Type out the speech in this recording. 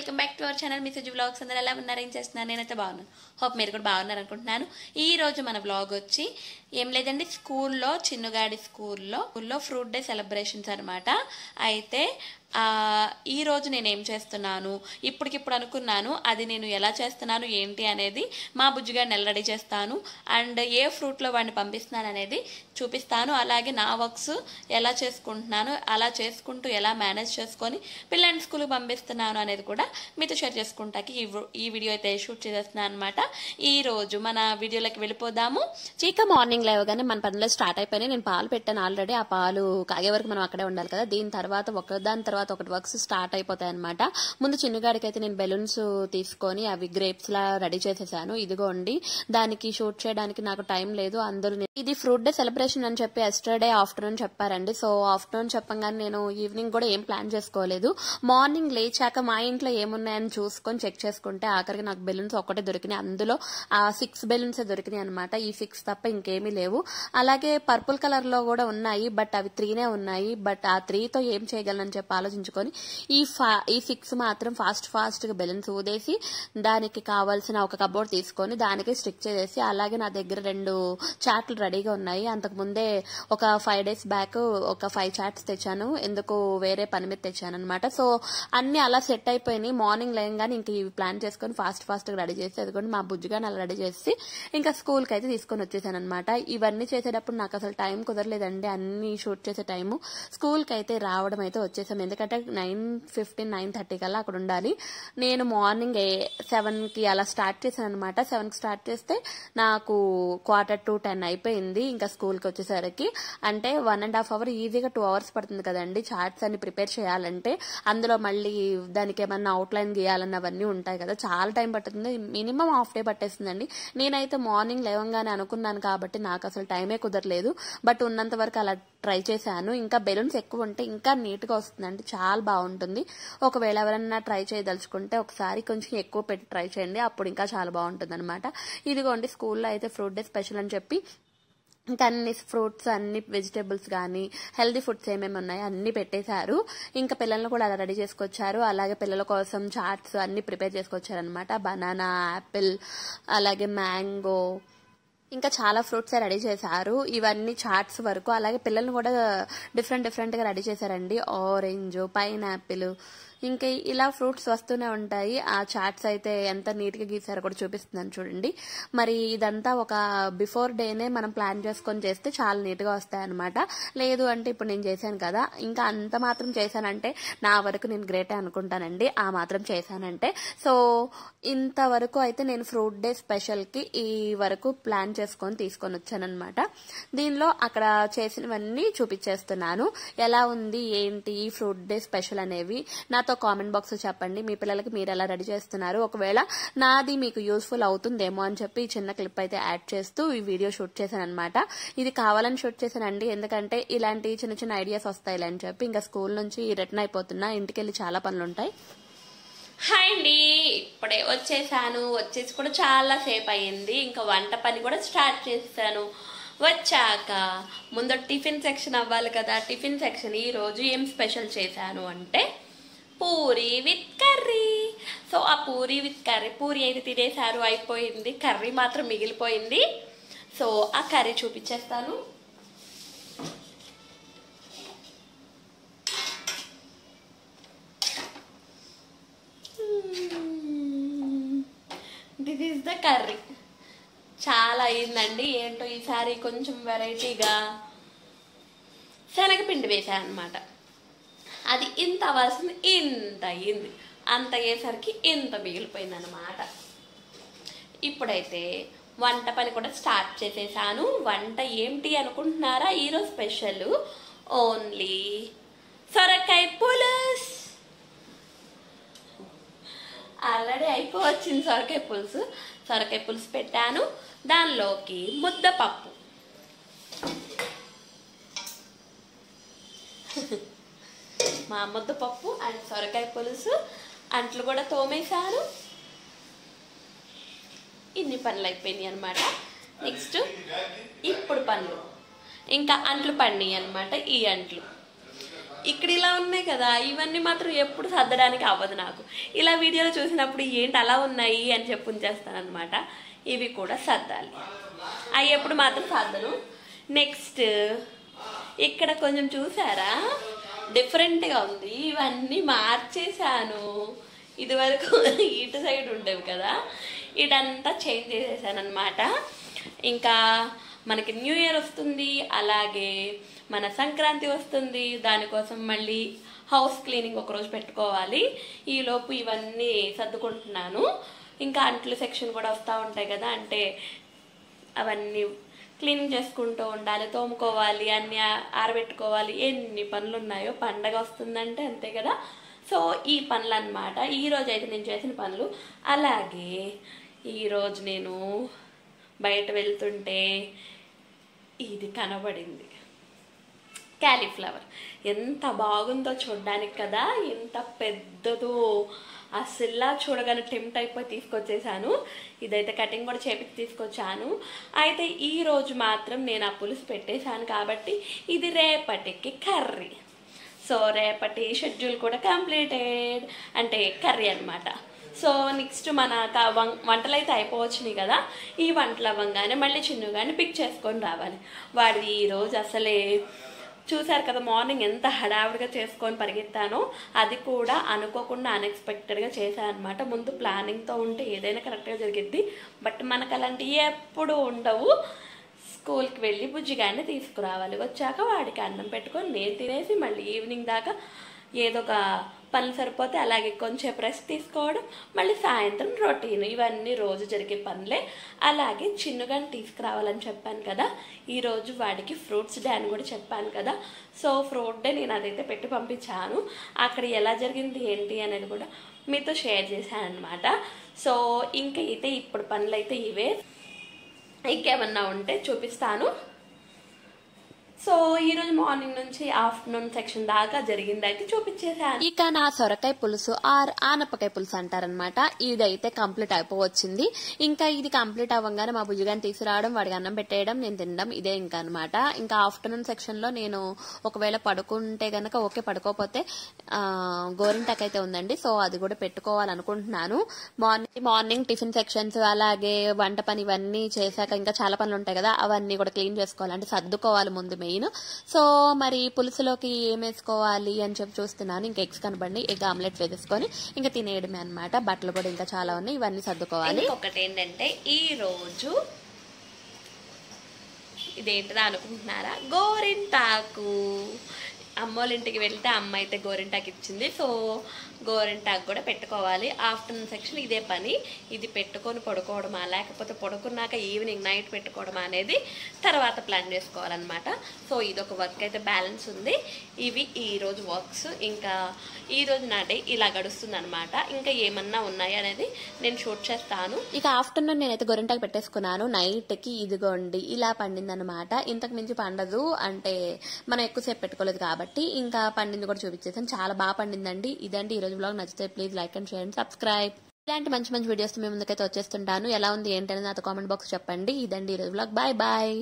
Welcome back to our channel miss vlogs. అందరూ ఎలా ఉన్నారు, ఏం చేస్తున్నారు? నేనైతే బాగున్నాను. హోప్ మీరు కూడా బాగున్నారు అనుకుంటున్నాను. ఈ రోజు మన వ్లాగ్ వచ్చి ఏం లేదండి, స్కూల్లో చిన్నుగాడి స్కూల్లో ఫ్రూట్ డే సెలబ్రేషన్స్ అనమాట. అయితే ఈ రోజు నేను ఏం చేస్తున్నాను ఇప్పటికిప్పుడు అనుకున్నాను, అది నేను ఎలా చేస్తున్నాను ఏంటి అనేది మా బుజ్జిగాడిని ఎలా రెడీ చేస్తాను అండ్ ఏ ఫ్రూట్లో వాడిని పంపిస్తున్నాను అనేది చూపిస్తాను. అలాగే నా వర్క్స్ ఎలా చేసుకుంటున్నాను, అలా చేసుకుంటూ ఎలా మేనేజ్ చేసుకొని పిల్లల్ని స్కూల్కి పంపిస్తున్నాను అనేది కూడా మీతో షేర్ చేసుకుంటాకి ఈ వీడియో అయితే షూట్ చేస్తున్నాను అనమాట. ఈ రోజు మన వీడియోలోకి వెళ్ళిపోదాము. మార్నింగ్ లేవగానే మన పనులు స్టార్ట్ అయిపోయినాయి. నేను పాలు పెట్టాను ఆల్రెడీ. ఆ పాలు కాగే వరకు మనం అక్కడే ఉండాలి కదా. దీని తర్వాత ఒకదాని తర్వాత ఒకటి వర్క్స్ స్టార్ట్ అయిపోతాయి అనమాట. ముందు చిన్నగాడికి అయితే నేను బెలూన్స్ తీసుకొని అవి గ్రేప్స్ లా రెడీ చేసేసాను. ఇదిగోండి, దానికి షూట్ చేయడానికి నాకు టైం లేదు. అందరూ ఇది ఫ్రూట్ డే సెలబ్రేషన్ అని చెప్పి ఎస్టర్డే ఆఫ్టర్నూన్ చెప్పారండి. సో ఆఫ్టర్నూన్ చెప్పగానే నేను ఈవినింగ్ కూడా ఏం ప్లాన్ చేసుకోలేదు. మార్నింగ్ లేచాక మా ఇంట్లో ఏమున్నాయని చూసుకొని చెక్ చేసుకుంటే ఆఖరికి నాకు బెలూన్స్ ఒక్కటే దొరికినాయి. అందులో ఆ 6 బెలూన్స్ దొరికినాయి అనమాట. ఈ 6 తప్ప ఇంకేమీ లేవు. అలాగే పర్పుల్ కలర్ లో కూడా ఉన్నాయి, బట్ అవి 3నే ఉన్నాయి. బట్ ఆ 3తో ఏం చేయగలనని చెప్పి ఆలోచించుకొని ఈ 6 మాత్రం ఫాస్ట్ గా బెలూన్స్ ఊదేసి దానికి కావాల్సిన ఒక కబోర్డ్ తీసుకొని దానికి స్టిక్ చేసేసి, అలాగే నా దగ్గర 2 చాట్లు రెడీగా ఉన్నాయి. అంతకు ముందే ఒక 5 days బ్యాక్ ఒక 5 చాట్స్ తెచ్చాను. ఎందుకు వేరే పని మీద తెచ్చాను అనమాట. సో అన్ని అలా సెట్ అయిపోయినాయి. మార్నింగ్ లేగానే ఇంక ఇవి ప్లాన్ చేసుకుని ఫాస్ట్ గా రెడీ చేసి అదిగోండి మా బుజ్జిగాని అలా రెడీ చేసి ఇంకా స్కూల్ కి అయితే తీసుకొని వచ్చేసాను అనమాట. ఇవన్నీ చేసేటప్పుడు నాకు అసలు టైం కుదరలేదండి. అన్ని షూట్ చేసే టైము స్కూల్ కి అయితే రావడం అయితే వచ్చేసాం. ఎందుకంటే 9:15 9:30 కల్లా అక్కడ ఉండాలి. నేను మార్నింగ్ 7కి అలా స్టార్ట్ చేశాను అనమాట. 7కి స్టార్ట్ చేస్తే నాకు 9:45 అయిపోయింది ఇంకా స్కూల్ కి వచ్చేసరికి. అంటే 1.5 hour ఈజీగా 2 hours పడుతుంది కదండి చార్ట్స్ అన్ని ప్రిపేర్ చేయాలంటే. అందులో మళ్ళీ దానికి ఏమన్నా అవుట్లైన్ గీయాలన్న అవన్నీ ఉంటాయి కదా, చాలా టైం పడుతుంది. మినిమం హాఫ్ డే పట్టేస్తుందండి. నేనైతే మార్నింగ్ లేవంగానే అనుకున్నాను కాబట్టి నాకు అసలు టైమే కుదరలేదు. బట్ ఉన్నంత వరకు అలా ట్రై చేశాను. ఇంకా బెలూన్స్ ఎక్కువ ఉంటే ఇంకా నీట్ గా వస్తుందండి, చాలా బాగుంటుంది. ఒకవేళ ఎవరైనా ట్రై చేయదలుచుకుంటే ఒకసారి కొంచెం ఎక్కువ పెట్టి ట్రై చేయండి, అప్పుడు ఇంకా చాలా బాగుంటుంది అనమాట. ఇదిగోండి, స్కూల్లో అయితే ఫ్రూట్ డే స్పెషల్ అని చెప్పి ఇంకా అన్ని ఫ్రూట్స్ అన్ని వెజిటేబుల్స్ కానీ హెల్దీ ఫుడ్స్ ఏమేమి ఉన్నాయో అన్ని పెట్టేశారు. ఇంకా పిల్లలను కూడా అలా రెడీ చేసుకొచ్చారు. అలాగే పిల్లల కోసం చాట్స్ అన్ని ప్రిపేర్ చేసుకొచ్చారనమాట. బనానా, యాపిల్, అలాగే మ్యాంగో, ఇంకా చాలా ఫ్రూట్స్ రెడీ చేశారు. ఇవన్నీ చాట్స్ వరకు. అలాగే పిల్లల్ని కూడా డిఫరెంట్ గా రెడీ చేశారండి. ఆరెంజ్, పైనాపిల్, ఇంకా ఇలా ఫ్రూట్స్ వస్తూనే ఉంటాయి. ఆ చాట్స్ అయితే ఎంత నీట్ గా గీసారో కూడా చూపిస్తున్నాను చూడండి. మరి ఇదంతా ఒక బిఫోర్ డేనే మనం ప్లాన్ చేసుకొని చేస్తే చాలా నీట్ గా వస్తాయి అనమాట. లేదు అంటే ఇప్పుడు నేను చేశాను కదా, ఇంకా అంత మాత్రం చేశానంటే నా వరకు నేను గ్రేటే అనుకుంటానండి. ఆ మాత్రం చేశానంటే. సో ఇంతవరకు అయితే నేను ఫ్రూట్ డే స్పెషల్ కి ఈ వరకు ప్లాన్ చేసుకొని తీసుకొని వచ్చానమాట. దీనిలో అక్కడ చేసినవన్నీ చూపించేస్తున్నాను. ఎలా ఉంది ఏంటి ఈ ఫ్రూట్ డే స్పెషల్ అనేవి నాతో కామెంట్ బాక్స్ లో చెప్పండి. మీ పిల్లలకి మీరు ఎలా రెడీ చేస్తున్నారు, ఒకవేళ నాది మీకు యూస్ఫుల్ అవుతుందేమో అని చెప్పి చిన్న క్లిప్ అయితే యాడ్ చేస్తూ ఈ వీడియో షూట్ చేశాను అనమాట. ఇది కావాలని షూట్ చేశానండి, ఎందుకంటే ఇలాంటి చిన్న ఐడియాస్ వస్తాయి అని చెప్పి. ఇంకా స్కూల్ నుంచి రిటర్న్ అయిపోతున్నా, ఇంటికి వెళ్ళి చాలా పనులు ఉంటాయి. హాయ్ అండి, ఇప్పుడే వచ్చేసి కూడా చాలా సేపు అయ్యింది. ఇంకా వంట పని కూడా స్టార్ట్ చేస్తాను. వచ్చాక ముందు టిఫిన్ సెక్షన్ అవ్వాలి కదా. టిఫిన్ సెక్షన్ ఈ రోజు ఏం స్పెషల్ చేశాను అంటే పూరి విత్ కర్రీ. సో ఆ పూరి విత్ కర్రీ, పూరి అయితే తినేసారు, అయిపోయింది. కర్రీ మాత్రం మిగిలిపోయింది. సో ఆ కర్రీ చూపించేస్తాను. This is the curry. చాలా అయిందండి. ఏంటో ఈసారి కొంచెం వెరైటీగా శనగపిండి వేసాను అనమాట. అది ఇంత అవ్వాల్సింది ఇంత అయ్యింది. అంత అయ్యేసరికి ఇంత మిగిలిపోయింది అనమాట. ఇప్పుడైతే వంట పని కూడా స్టార్ట్ చేసేసాను. వంట ఏంటి అనుకుంటున్నారా? ఈరోజు స్పెషల్ ఓన్లీ సొరకాయ పులుసు. ఆల్రెడీ అయిపోవచ్చింది సొరకాయ పులుసు పెట్టాను. దానిలోకి ముద్దపప్పు, మా ముద్దపప్పు అండ్ సొరకాయ పులుసు. అంట్లు కూడా తోమేశాను. ఇన్ని పనులు అయిపోయినాయి అనమాట. నెక్స్ట్ ఇప్పుడు పనులు ఇంకా అంట్లు పడినాయి అనమాట. ఈ అంట్లు ఇక్కడ ఇలా ఉన్నాయి కదా, ఇవన్నీ మాత్రం ఎప్పుడు సర్దడానికి అవ్వదు నాకు. ఇలా వీడియోలో చూసినప్పుడు ఏంటి అలా ఉన్నాయి అని చెప్పి ఉంచేస్తాను అనమాట. ఇవి కూడా సర్దాలి, అవి ఎప్పుడు మాత్రం సర్దను. నెక్స్ట్ ఇక్కడ కొంచెం చూసారా డిఫరెంట్గా ఉంది, ఇవన్నీ మార్చేసాను. ఇది వరకు ఇటు సైడ్ ఉండేవి కదా, ఇదంతా చేంజ్ చేసేసాను అనమాట. ఇంకా మనకి న్యూ ఇయర్ వస్తుంది, అలాగే మన సంక్రాంతి వస్తుంది. దానికోసం మళ్ళీ హౌస్ క్లీనింగ్ ఒకరోజు పెట్టుకోవాలి. ఈలోపు ఇవన్నీ సర్దుకుంటున్నాను. ఇంకా అంట్లు సెక్షన్ కూడా వస్తూ ఉంటాయి కదా, అంటే అవన్నీ క్లీనింగ్ చేసుకుంటూ ఉండాలి, తోముకోవాలి, అన్నీ ఆరబెట్టుకోవాలి. ఎన్ని పనులు ఉన్నాయో, పండగ వస్తుందంటే అంతే కదా. సో ఈ పనులు అనమాట ఈరోజు అయితే నేను చేసిన పనులు. అలాగే ఈరోజు నేను బయట వెళ్తుంటే ఇది కనబడింది, క్యాలీఫ్లవర్. ఎంత బాగుందో చూడ్డానికి కదా, ఎంత పెద్దదో. అసలు చూడగానే టెంప్ట్ అయిపోయి తీసుకొచ్చేసాను. ఇదైతే కటింగ్ కూడా చేపించి తీసుకొచ్చాను. అయితే ఈరోజు మాత్రం నేను ఆ పులుసు పెట్టేశాను కాబట్టి ఇది రేపటికి కర్రీ. సో రేపటి షెడ్యూల్ కూడా కంప్లీటెడ్, అంటే కర్రీ అనమాట. సో నెక్స్ట్ మన వంటలు అయితే అయిపోవచ్చినాయి కదా, ఈ వంటలు అవ్వగానే మళ్ళీ చిన్నుగాని పిక్ చేసుకొని రావాలి. వాడిది ఈరోజు అసలే చూసారు కదా, మార్నింగ్ ఎంత హడావుడిగా చేసుకొని పరిగెత్తానో. అది కూడా అనుకోకుండా అన్ఎక్స్పెక్టెడ్గా చేశాను అనమాట. ముందు ప్లానింగ్తో ఉంటే ఏదైనా కరెక్ట్గా జరిగిద్ది, బట్ మనకు అలాంటివి ఎప్పుడూ ఉండవు. స్కూల్కి వెళ్ళి బుజ్జిగాన్ని తీసుకురావాలి, వచ్చాక వాడికి అన్నం పెట్టుకొని నేను తినేసి మళ్ళీ ఈవినింగ్ దాకా ఏదో ఒక పనులు సరిపోతే అలాగే కొంచెం రెస్ట్ తీసుకోవడం, మళ్ళీ సాయంత్రం రొటీన్. ఇవన్నీ రోజు జరిగే పనులే. అలాగే చిన్నుగాని తీసుకురావాలని చెప్పాను కదా, ఈరోజు వాడికి ఫ్రూట్స్ డే అని కూడా చెప్పాను కదా. సో ఫ్రూట్ డే నేను అదైతే పెట్టి పంపించాను. అక్కడ ఎలా జరిగింది ఏంటి అనేది కూడా మీతో షేర్ చేశాను అనమాట. సో ఇంకైతే ఇప్పుడు పనులు అయితే ఇవే, ఇంకేమన్నా ఉంటే చూపిస్తాను. సో ఈరోజు మార్నింగ్ నుంచి ఆఫ్టర్నూన్ సెక్షన్ దాకా జరిగింది అయితే చూపించేసాను. ఇక నా సొరకాయ పులుసు ఆర్ ఆనపకాయ పులుసు అంటారనమాట. ఇదైతే కంప్లీట్ అయిపోవచ్చింది. ఇంకా ఇది కంప్లీట్ అవ్వగానే మా బుజ్జిగాని తీసుకురావడం, వాడికి అన్నం పెట్టేయడం, నేను తినడం, ఇదే ఇంకా అనమాట. ఇంకా ఆఫ్టర్నూన్ సెక్షన్ లో నేను ఒకవేళ పడుకుంటే గనక ఓకే, పడుకోకపోతే గోరింటాకు అయితే ఉందండి. సో అది కూడా పెట్టుకోవాలనుకుంటున్నాను. మార్నింగ్ టిఫిన్ సెక్షన్స్, అలాగే వంట పని ఇవన్నీ చేశాక ఇంకా చాలా పనులు ఉంటాయి కదా, అవన్నీ కూడా క్లీన్ చేసుకోవాలి, అంటే సర్దుకోవాలి ముందు మెయిన్. సో మరి పులుసులోకి ఏం వేసుకోవాలి అని చెప్పి చూస్తున్నాను. ఇంకా ఎగ్స్ కనబడి ఎగ్ ఆమ్లెట్ వేసేసుకొని ఇంకా తినేయడమే అనమాట. బట్టలు కూడా ఇంకా చాలా ఉన్నాయి, ఇవన్నీ సర్దుకోవాలి. ఒకటి ఏంటంటే ఈ రోజు ఇదేంటిదా అనుకుంటున్నారా, గోరింటాకు. అమ్మోళ్ళ ఇంటికి వెళ్తే అమ్మ అయితే గోరింటాకు ఇచ్చింది. సో గోరింటాకు కూడా పెట్టుకోవాలి. ఆఫ్టర్నూన్ సెక్షన్ ఇదే పని. ఇది పెట్టుకొని పడుకోవడమా, లేకపోతే పడుకున్నాక ఈవినింగ్ నైట్ పెట్టుకోవడమా అనేది తర్వాత ప్లాన్ చేసుకోవాలన్నమాట. సో ఇదొక వర్క్ అయితే బ్యాలెన్స్ ఉంది. ఇవి ఈరోజు వర్క్స్. ఇంకా ఈరోజు నా డే ఇలా గడుస్తుంది అనమాట. ఇంకా ఏమన్నా ఉన్నాయి అనేది నేను షూట్ చేస్తాను. ఇక ఆఫ్టర్నూన్ నేనైతే గోరింటాకు పెట్టేసుకున్నాను. నైట్కి ఇదిగోండి ఇలా పండింది అనమాట. ఇంతకు మించి పండదు, అంటే మనం ఎక్కువసేపు పెట్టుకోలేదు కాబట్టి. ఇంకా పండింది కూడా చూపించేసాను, చాలా బాగా పండిందండి. ఇదండి ఈరోజు బ్లాగ్. నచ్చితే please like and share and subscribe. ఇలాంటి మంచి మంచి వీడియోస్ మీ ముందుకైతే వచ్చేస్తుంటాను. ఎలా ఉంది ఏంటనేది నాతో కామెంట్ బాక్స్ చెప్పండి. ఇదండి ఈరోజు బ్లాగ్. Bye bye.